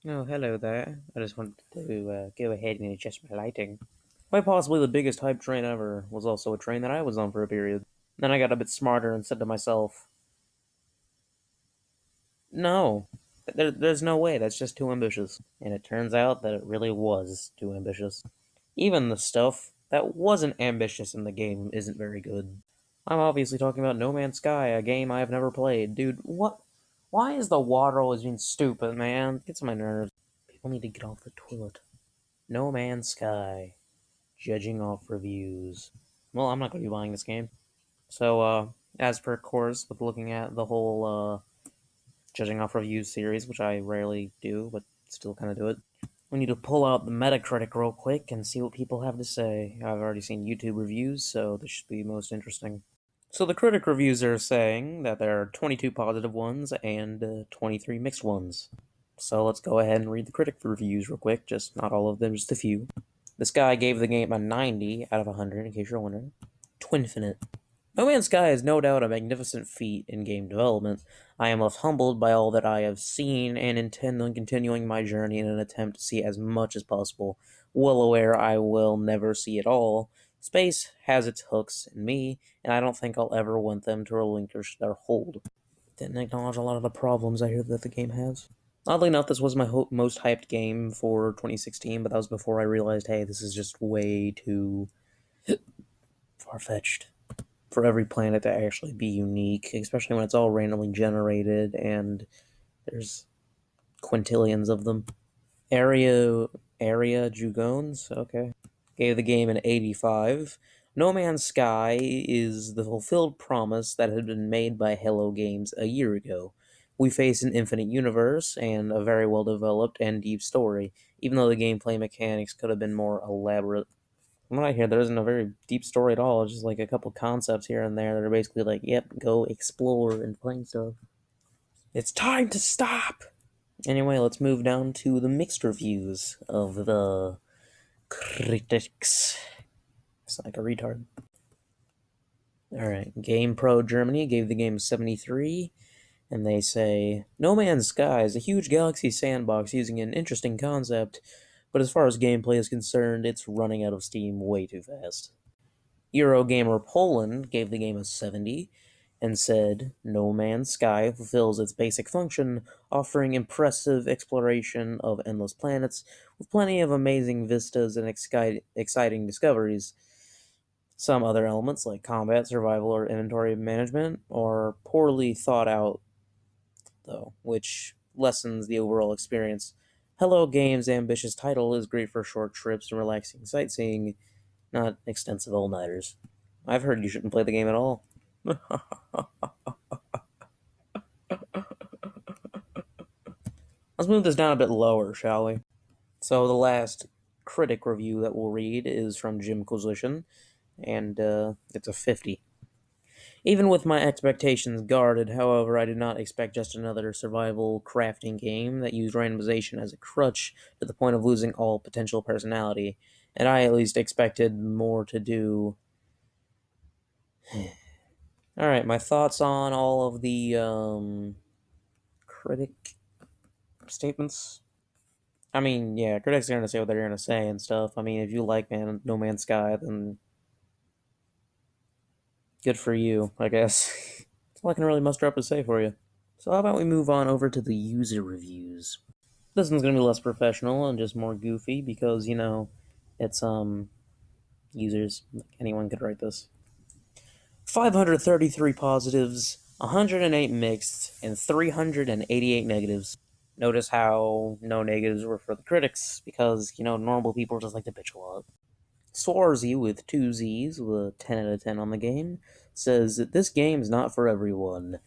Oh, hello there. I just wanted to go ahead and adjust my lighting. Quite possibly the biggest hype train ever was also a train that I was on for a period. Then I got a bit smarter and said to myself, no, there's no way, that's just too ambitious. And it turns out that it really was too ambitious. Even the stuff that wasn't ambitious in the game isn't very good. I'm obviously talking about No Man's Sky, a game I have never played. Dude, what? Why is the water always being stupid, man? It gets on my nerves. People need to get off the toilet. No Man's Sky. Judging off reviews. Well, I'm not going to be buying this game. So, as per course, with looking at the whole judging off reviews series, which I rarely do, but still kind of do it, we need to pull out the Metacritic real quick and see what people have to say. I've already seen YouTube reviews, so this should be most interesting. So, the critic reviews are saying that there are 22 positive ones and 23 mixed ones. So, let's go ahead and read the critic reviews real quick, just not all of them, just a few. This guy gave the game a 90 out of 100, in case you're wondering. Twinfinite. No Man's Sky is no doubt a magnificent feat in game development. I am left humbled by all that I have seen and intend on continuing my journey in an attempt to see as much as possible. Well aware I will never see it all. Space has its hooks in me, and I don't think I'll ever want them to relinquish their hold. Didn't acknowledge a lot of the problems I hear that the game has. Oddly enough, this was my most hyped game for 2016, but that was before I realized, hey, this is just way too far-fetched for every planet to actually be unique, especially when it's all randomly generated and there's quintillions of them. Area Jugones, okay. Gave the game an 85. No Man's Sky is the fulfilled promise that had been made by Hello Games a year ago. We face an infinite universe and a very well developed and deep story, even though the gameplay mechanics could have been more elaborate. From what I hear, there isn't a very deep story at all. It's just like a couple concepts here and there that are basically like, yep, go explore and find stuff. It's time to stop! Anyway, let's move down to the mixed reviews of the critics. It's like a retard. Alright, GamePro Germany gave the game 73, and they say, No Man's Sky is a huge galaxy sandbox using an interesting concept, but as far as gameplay is concerned, it's running out of steam way too fast. Eurogamer Poland gave the game a 70 and said, No Man's Sky fulfills its basic function, offering impressive exploration of endless planets with plenty of amazing vistas and exciting discoveries. Some other elements, like combat, survival, or inventory management, are poorly thought out, though, which lessens the overall experience. Hello Games' ambitious title is great for short trips and relaxing sightseeing, not extensive all-nighters. I've heard you shouldn't play the game at all. Let's move this down a bit lower, shall we? So the last critic review that we'll read is from Jimquisition, and it's a 50. Even with my expectations guarded, however, I did not expect just another survival crafting game that used randomization as a crutch to the point of losing all potential personality, and I at least expected more to do. Alright, my thoughts on all of the critic statements. I mean, yeah, critics are gonna say what they're gonna say and stuff. I mean, if you like No Man's Sky, then good for you, I guess. That's all I can really muster up to say for you. So how about we move on over to the user reviews? This one's gonna be less professional and just more goofy because, it's users. Like, anyone could write this. 533 positives, 108 mixed, and 388 negatives. Notice how no negatives were for the critics, because, normal people just like to bitch a lot. Swarzy with two Z's, with a 10 out of 10 on the game, says that this game's not for everyone.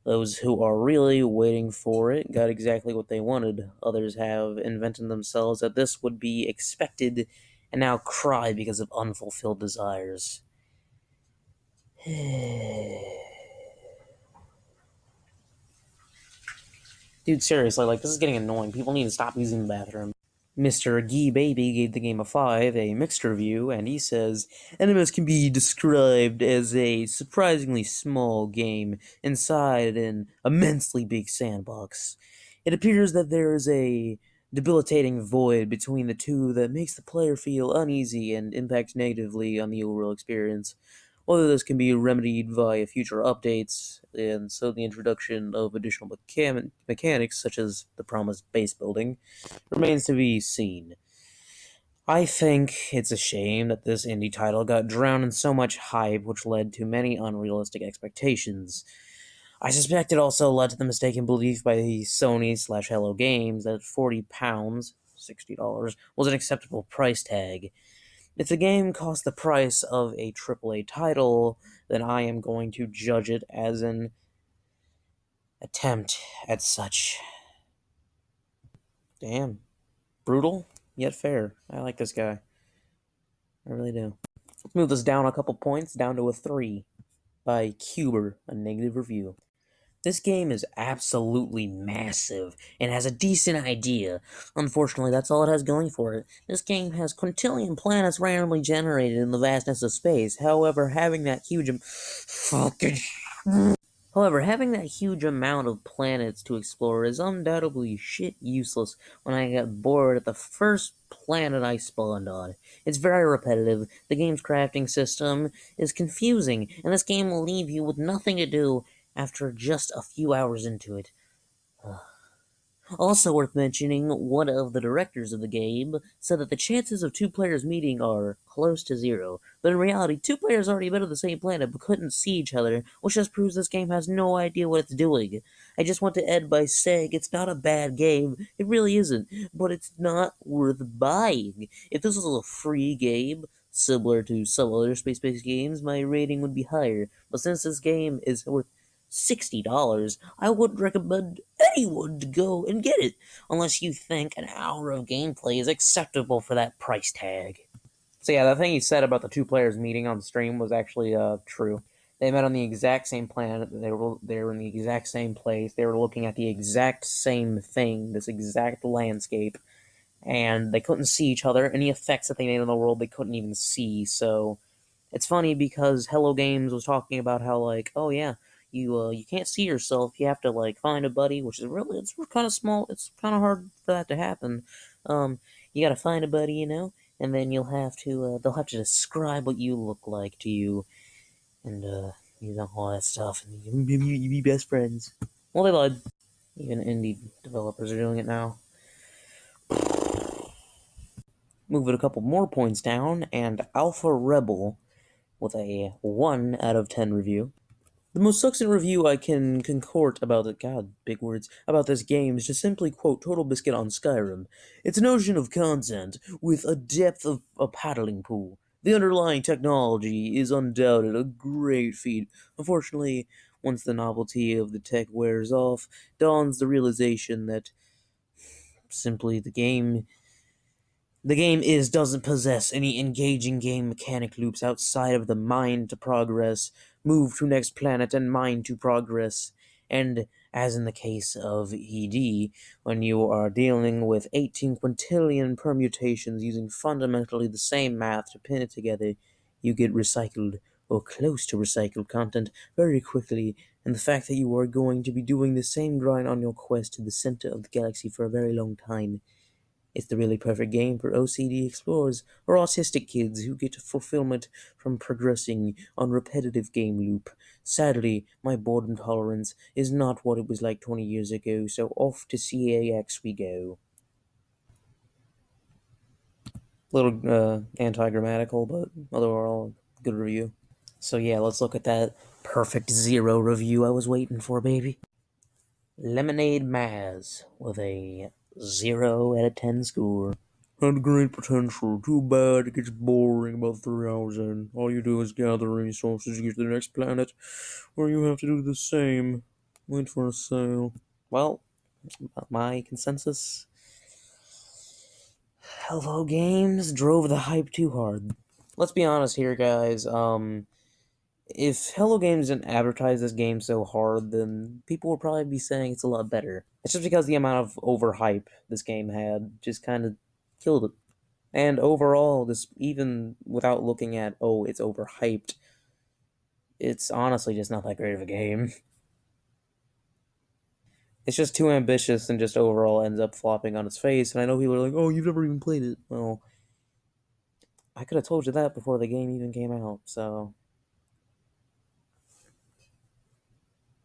Those who are really waiting for it got exactly what they wanted. Others have invented themselves that this would be expected and now cry because of unfulfilled desires. Dude, seriously, this is getting annoying. People need to stop using the bathroom. Mr. Gee Baby gave the game a 5, a mixed review, and he says, Animus can be described as a surprisingly small game inside an immensely big sandbox. It appears that there is a debilitating void between the two that makes the player feel uneasy and impacts negatively on the overall experience. Whether this can be remedied via future updates, and so the introduction of additional mechanics such as the promised base building, remains to be seen. I think it's a shame that this indie title got drowned in so much hype, which led to many unrealistic expectations. I suspect it also led to the mistaken belief by Sony / Hello Games that £40, $60, was an acceptable price tag. If the game cost the price of a AAA title, then I am going to judge it as an attempt at such. Damn. Brutal, yet fair. I like this guy. I really do. Let's move this down a couple points, down to a 3 by Cuber, a negative review. This game is absolutely massive and has a decent idea. Unfortunately, that's all it has going for it. This game has quintillion planets randomly generated in the vastness of space. However, having that huge amount of planets to explore is undoubtedly shit useless when I get bored at the first planet I spawned on. It's very repetitive, the game's crafting system is confusing, and this game will leave you with nothing to do after just a few hours into it. Also worth mentioning, one of the directors of the game said that the chances of two players meeting are close to zero, but in reality, two players already been on the same planet but couldn't see each other, which just proves this game has no idea what it's doing. I just want to end by saying it's not a bad game, it really isn't, but it's not worth buying. If this was a free game, similar to some other space-based games, my rating would be higher, but since this game is worth $60, I wouldn't recommend anyone to go and get it, unless you think an hour of gameplay is acceptable for that price tag. So yeah, the thing he said about the two players meeting on stream was actually true. They met on the exact same planet. They were in the exact same place. They were looking at the exact same thing, this exact landscape, and they couldn't see each other. Any effects that they made in the world, they couldn't even see. So it's funny because Hello Games was talking about how oh yeah, you can't see yourself. You have to find a buddy, which is really it's kind of small. It's kind of hard for that to happen. You gotta find a buddy, and then they'll have to describe what you look like to you, and all that stuff, and you be best friends. Well, they lied. Even indie developers are doing it now. Move it a couple more points down, and Alpha Rebel with a 1 out of 10 review. The most succinct review I can concourt about it, God, big words, about this game is to simply quote Total Biscuit on Skyrim. It's an ocean of content with a depth of a paddling pool. The underlying technology is undoubted a great feat. Unfortunately, once the novelty of the tech wears off, dawns the realization that simply the game doesn't possess any engaging game mechanic loops outside of the mine to progress, move to next planet, and mine to progress. And as in the case of ED, when you are dealing with 18 quintillion permutations using fundamentally the same math to pin it together, you get recycled or close to recycled content very quickly, and the fact that you are going to be doing the same grind on your quest to the center of the galaxy for a very long time, it's the really perfect game for OCD explorers or autistic kids who get fulfillment from progressing on repetitive game loop. Sadly, my boredom tolerance is not what it was like 20 years ago, so off to CAX we go. Little anti-grammatical, but overall, good review. So yeah, let's look at that perfect 0 review I was waiting for, baby. Lemonade Maz with a 0 out of 10 score. Had great potential. Too bad it gets boring about 3 hours in. All you do is gather resources to get to the next planet, where you have to do the same. Wait for a sale. Well, my consensus. Hello Games drove the hype too hard. Let's be honest here, guys. If Hello Games didn't advertise this game so hard, then people would probably be saying it's a lot better. It's just because the amount of overhype this game had just kind of killed it. And overall, this even without looking at it's overhyped, it's honestly just not that great of a game. It's just too ambitious and just overall ends up flopping on its face. And I know people are like, "Oh, you've never even played it." Well, I could have told you that before the game even came out. So